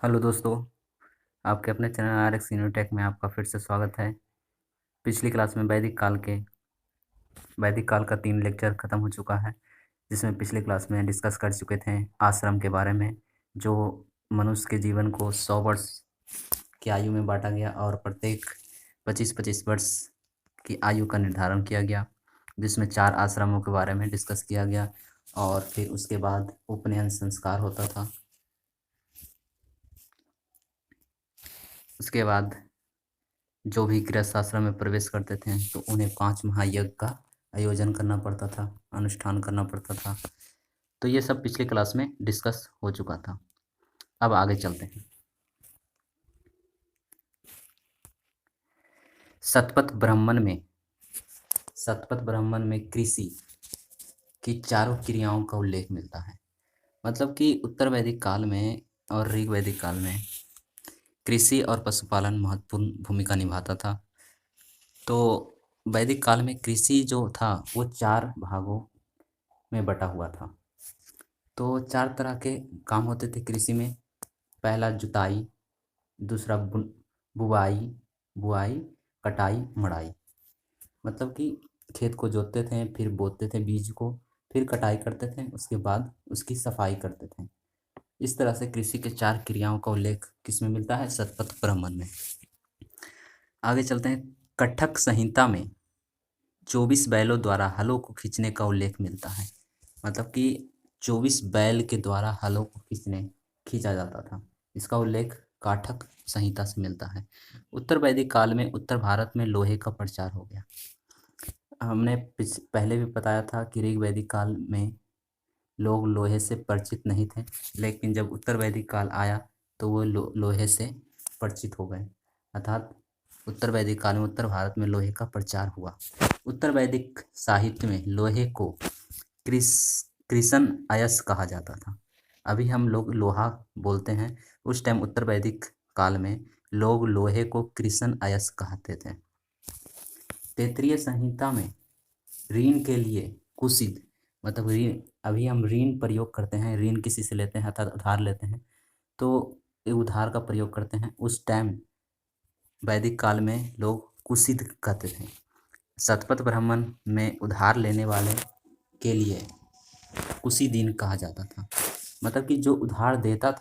Hello दोस्तों, आपके अपने चैनल RX यूनिटेक में आपका फिर से स्वागत है। पिछली क्लास में वैदिक काल का 3 लेक्चर ख़त्म हो चुका है, जिसमें पिछली क्लास में डिस्कस कर चुके थे आश्रम के बारे में, जो मनुष्य के जीवन को 100 वर्ष की आयु में बांटा गया और प्रत्येक 25-25 वर्ष की आयु का निर्धारण किया गया, जिसमें 4 आश्रमों के बारे में डिस्कस किया गया। और फिर उसके बाद उपनयन संस्कार होता था। उसके बाद जो भी गृहस्थ आश्रम में प्रवेश करते थे तो उन्हें 5 महायज्ञ का आयोजन करना पड़ता था, अनुष्ठान करना पड़ता था। तो ये सब पिछले क्लास में डिस्कस हो चुका था। अब आगे चलते हैं। शतपथ ब्राह्मण में कृषि की चारों क्रियाओं का उल्लेख मिलता है। मतलब कि उत्तर वैदिक काल में और ऋग वैदिक काल में कृषि और पशुपालन महत्वपूर्ण भूमिका निभाता था। तो वैदिक काल में कृषि जो था वो 4 भागों में बटा हुआ था। तो 4 तरह के काम होते थे कृषि में। पहला जुताई, दूसरा बुवाई बुआई, कटाई, मड़ाई। मतलब कि खेत को जोतते थे, फिर बोते थे बीज को, फिर कटाई करते थे, उसके बाद उसकी सफाई करते थे। इस तरह से कृषि के 4 क्रियाओं का उल्लेख किसमें मिलता है? शतपथ ब्राह्मण में। आगे चलते हैं। कठक संहिता में 24 बैलों द्वारा हलों को खींचने का उल्लेख मिलता है। मतलब कि 24 बैल के द्वारा हलों को खींचा जाता था। इसका उल्लेख काठक संहिता से मिलता है। उत्तर वैदिक काल में उत्तर भारत में लोहे का प्रचार हो गया। हमने पहले भी बताया था कि ऋग वैदिक काल में लोग लोहे से परिचित नहीं थे, लेकिन जब उत्तर वैदिक काल आया तो वो लोहे से परिचित हो गए। अर्थात उत्तर वैदिक काल में उत्तर भारत में लोहे का प्रचार हुआ। उत्तर वैदिक साहित्य में लोहे को कृष्ण अयस्क कहा जाता था। अभी हम लोग लोहा बोलते हैं, उस टाइम उत्तर वैदिक काल में लोग लोहे को कृष्ण अयस्क कहते थे। तैत्तिरीय संहिता में ऋण के लिए कुसिद, मतलब ऋण, अभी हम ऋण प्रयोग करते हैं, ऋण किसी से लेते हैं अर्थात उधार लेते हैं, तो ये उधार का प्रयोग करते हैं। उस टाइम वैदिक काल में लोग कुसिद कहते थे। शतपथ ब्राह्मण में उधार लेने वाले के लिए कुसी दीन कहा जाता था। मतलब कि जो उधार देता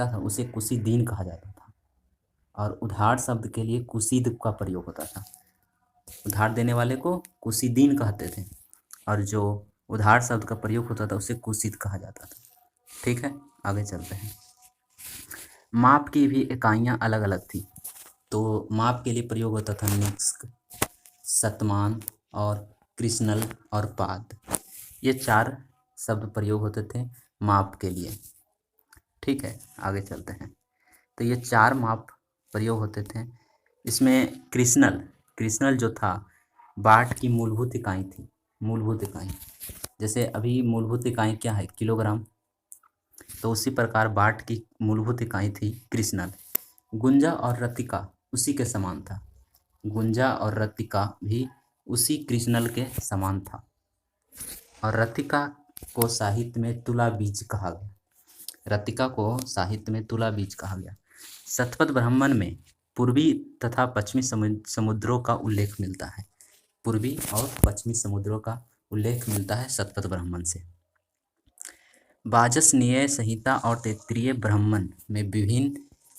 था उसे कुसी दीन कहा जाता था। और उधार शब्द के लिए कुसीद का प्रयोग होता था। उधार देने वाले को कुसीदीन कहते थे और जो उधार शब्द का प्रयोग होता था उसे कुसीद कहा जाता था। ठीक है, आगे चलते हैं। माप की भी इकाइयाँ अलग अलग थी। तो माप के लिए प्रयोग होता था निष्क, शतमान और कृष्णल और पाद। ये 4 शब्द प्रयोग होते थे माप के लिए। ठीक है, आगे चलते हैं। तो ये 4 माप प्रयोग होते थे। इसमें कृष्णल जो था बाट की मूलभूत इकाई थी। मूलभूत इकाई, जैसे अभी मूलभूत इकाई क्या है? किलोग्राम। तो उसी प्रकार बाट की मूलभूत इकाई थी कृष्णल। गुंजा और रतिका उसी के समान था। गुंजा और रतिका भी उसी कृष्णल के समान था। और रतिका को साहित्य में तुला बीज कहा गया। रतिका को साहित्य में तुला बीज कहा गया। शतपथ ब्राह्मण में पूर्वी तथा पश्चिमी समुद्रों का उल्लेख मिलता है। पूर्वी और पश्चिमी समुद्रों का उल्लेख मिलता है शतपथ ब्राह्मण से। वाजसनेय संहिता और तैत्तिरीय ब्राह्मण में विभिन्न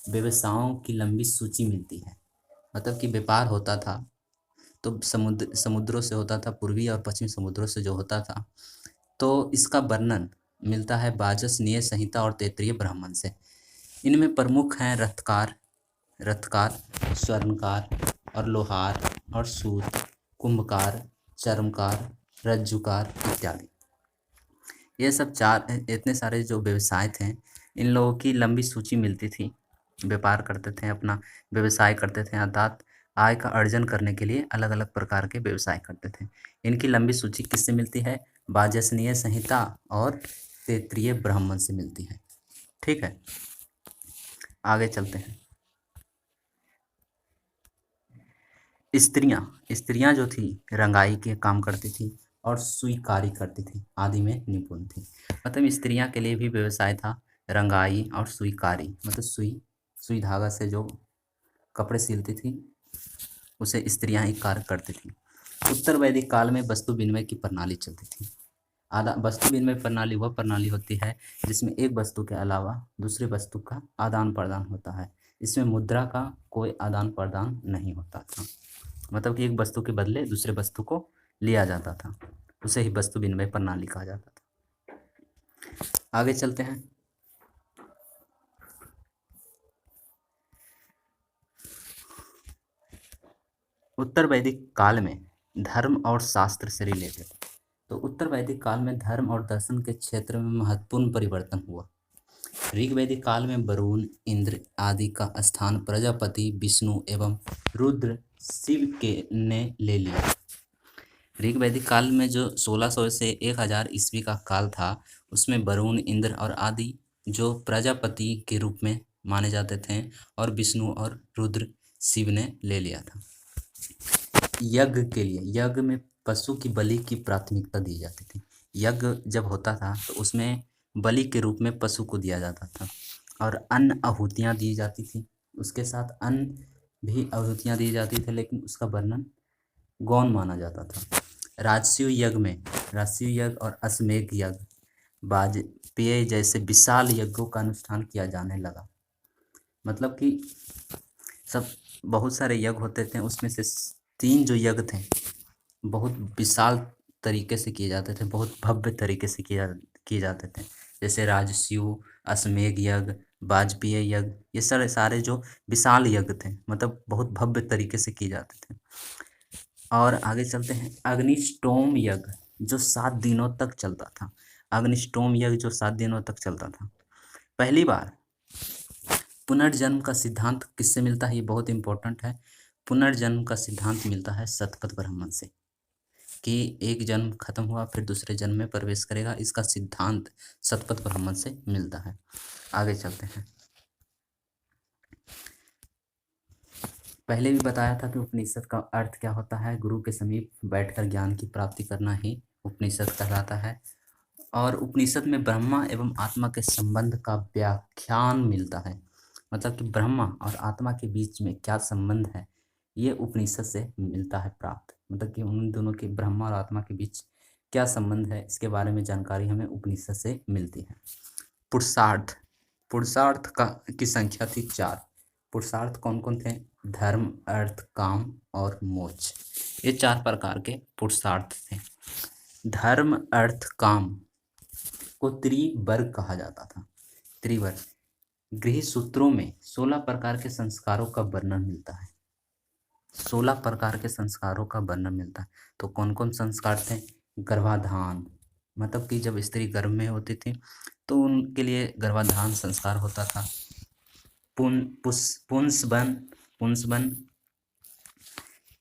व्यवसायों की लंबी सूची मिलती है। मतलब कि व्यापार होता था तो समुद्रों से होता था, पूर्वी और पश्चिमी समुद्रों से जो होता था, तो इसका वर्णन मिलता है वाजसनेय संहिता और तैत्तिरीय ब्राह्मण से। इनमें प्रमुख हैं रथकार, स्वर्णकार और लोहार और सूत, कुंभकार, चर्मकार, रज्जुकार इत्यादि। ये सब 4 इतने सारे जो व्यवसाय थे, इन लोगों की लंबी सूची मिलती थी। व्यापार करते थे, अपना व्यवसाय करते थे, अर्थात आय का अर्जन करने के लिए अलग अलग प्रकार के व्यवसाय करते थे। इनकी लंबी सूची किससे मिलती है? वाजसनेय संहिता और तैत्तिरीय ब्राह्मण से मिलती है। ठीक है, आगे चलते हैं। स्त्रियां जो थी रंगाई के काम करती थी और सुईकारी करती थी, आदि में निपुण थी। मतलब स्त्रियां के लिए भी व्यवसाय था रंगाई और सुईकारी, मतलब सुई धागा से जो कपड़े सिलती थी उसे स्त्रियां ही कार्य करती थी। उत्तर वैदिक काल में वस्तु विनिमय की प्रणाली चलती थी। वस्तु विनिमय प्रणाली वह प्रणाली होती है जिसमें एक वस्तु के अलावा दूसरी वस्तु का आदान प्रदान होता है। इसमें मुद्रा का कोई आदान प्रदान नहीं होता था, मतलब कि एक वस्तु के बदले दूसरे वस्तु को लिया जाता था, उसे ही वस्तु विनिमय प्रणाली कहा जाता था। आगे चलते हैं। उत्तर वैदिक काल में धर्म और शास्त्र से रिलेटेड, तो उत्तर वैदिक काल में धर्म और दर्शन के क्षेत्र में महत्वपूर्ण परिवर्तन हुआ। ऋग्वैदिक काल में वरुण, इंद्र आदि का स्थान प्रजापति, विष्णु एवं रुद्र, शिव के ने ले लिया। ऋग्वैदिक काल में जो 1600 से 1000 ईस्वी का काल था, उसमें वरुण, इंद्र और आदि जो प्रजापति के रूप में माने जाते थे, और विष्णु और रुद्र शिव ने ले लिया था। यज्ञ के लिए, यज्ञ में पशु की बलि की प्राथमिकता दी जाती थी। यज्ञ जब होता था तो उसमें बलि के रूप में पशु को दिया जाता था, और अन्न आहुतियाँ दी जाती थी। उसके साथ अन्न भी आहुतियाँ दी जाती थी, लेकिन उसका वर्णन गौण माना जाता था। राजसूय यज्ञ में राजसूय यज्ञ और अश्वमेध यज्ञ, वाजपेय जैसे विशाल यज्ञों का अनुष्ठान किया जाने लगा। मतलब कि सब बहुत सारे यज्ञ होते थे, उसमें से 3 जो यज्ञ थे बहुत विशाल तरीके से किए जाते थे, बहुत भव्य तरीके से किए जाते थे। जैसे राजसूय, अश्वमेध यज्ञ, वाजपेय यज्ञ, ये सारे जो विशाल यज्ञ थे, मतलब बहुत भव्य तरीके से किए जाते थे। और आगे चलते हैं। अग्निष्टोम यज्ञ जो 7 दिनों तक चलता था। अग्निष्टोम यज्ञ जो 7 दिनों तक चलता था। पहली बार पुनर्जन्म का सिद्धांत किससे मिलता है, ये बहुत इंपॉर्टेंट है। पुनर्जन्म का सिद्धांत मिलता है शतपथ ब्राह्मण से, कि एक जन्म खत्म हुआ फिर दूसरे जन्म में प्रवेश करेगा। इसका सिद्धांत शतपथ ब्राह्मण से मिलता है। आगे चलते हैं। पहले भी बताया था कि उपनिषद का अर्थ क्या होता है। गुरु के समीप बैठकर ज्ञान की प्राप्ति करना ही उपनिषद कहलाता है। और उपनिषद में ब्रह्मा एवं आत्मा के संबंध का व्याख्यान मिलता है, मतलब कि ब्रह्मा और आत्मा के बीच में क्या संबंध है, ये उपनिषद से मिलता है प्राप्त। मतलब कि उन दोनों के, ब्रह्मा और आत्मा के बीच क्या संबंध है, इसके बारे में जानकारी हमें उपनिषद से मिलती है। पुरुषार्थ, पुरुषार्थ की संख्या थी 4। पुरुषार्थ कौन कौन थे? धर्म, अर्थ, काम और मोक्ष, ये 4 प्रकार के पुरुषार्थ थे। धर्म, अर्थ, काम को त्रिवर्ग कहा जाता था। त्रिवर्ग। गृह सूत्रों में 16 प्रकार के संस्कारों का वर्णन मिलता है। 16 प्रकार के संस्कारों का वर्णन मिलता है। तो कौन कौन संस्कार थे? गर्भाधान, मतलब कि जब स्त्री गर्भ में होती थी तो उनके लिए गर्भाधान संस्कार होता था। पुंसवन,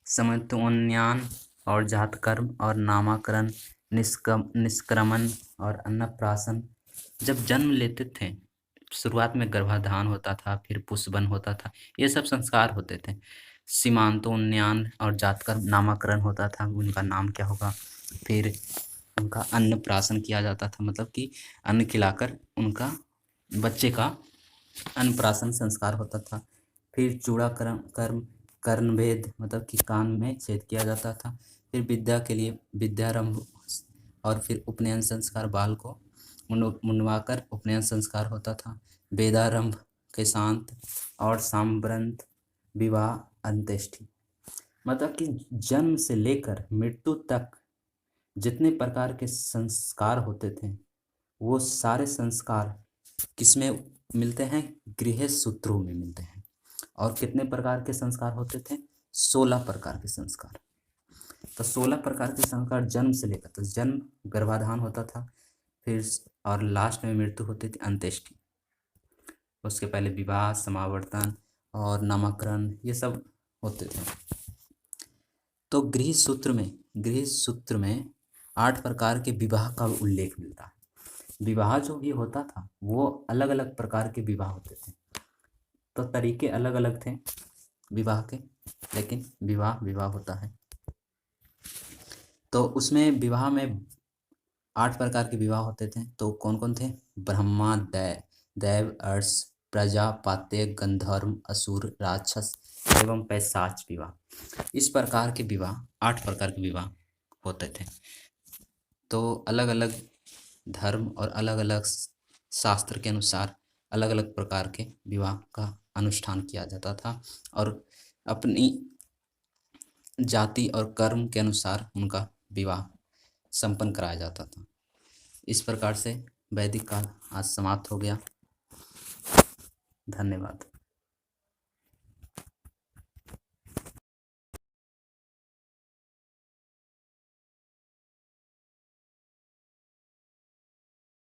समतोन्यान और जातकर्म और नामकरण, निष्क्रमण और अन्नप्राशन। जब जन्म लेते थे, शुरुआत में गर्भाधान होता था, फिर पुष्पवन होता था, ये सब संस्कार होते थे। सीमांतोन्यान और जातकर्म, नामकरण होता था, उनका नाम क्या होगा। फिर उनका अन्नप्राशन किया जाता था, मतलब कि अन्न खिलाकर उनका बच्चे का अन्नप्राशन संस्कार होता था। फिर कर्म, कर्णभेद, मतलब कि कान में छेद किया जाता था। फिर विद्या के लिए विद्यारंभ, और फिर उपनयन संस्कार, बाल को मुंडवाकर उपनयन संस्कार होता था। वेदारंभ के शांत और साम्रांत, विवाह, अंत्येष्टि। मतलब कि जन्म से लेकर मृत्यु तक जितने प्रकार के संस्कार होते थे, वो सारे संस्कार किसमें मिलते हैं? गृह सूत्रों में मिलते हैं। और कितने प्रकार के संस्कार होते थे? 16 प्रकार के संस्कार। तो 16 प्रकार के संस्कार जन्म से लेकर, तो जन्म, गर्भाधान होता था, फिर और लास्ट में मृत्यु होती थी, अंत्येष्टि। उसके पहले विवाह, समावर्तन और नामकरण, ये सब होते थे। तो गृह सूत्र में 8 प्रकार के विवाह का उल्लेख मिलता है। विवाह जो भी होता था वो अलग अलग प्रकार के विवाह होते थे, तो तरीके अलग अलग थे विवाह के, लेकिन विवाह होता है। तो उसमें विवाह में 8 प्रकार के विवाह होते थे। तो कौन कौन थे? ब्रह्मा, देव, अर्ष, प्रजा, पात्य, गंधर्व, असुर, राक्षस एवं पैशाच विवाह। इस प्रकार के विवाह 8 प्रकार के विवाह होते थे। तो अलग अलग धर्म और अलग अलग शास्त्र के अनुसार अलग अलग प्रकार के विवाह का अनुष्ठान किया जाता था और अपनी जाति और कर्म के अनुसार उनका विवाह संपन्न कराया जाता था। इस प्रकार से वैदिक काल आज समाप्त हो गया। धन्यवाद।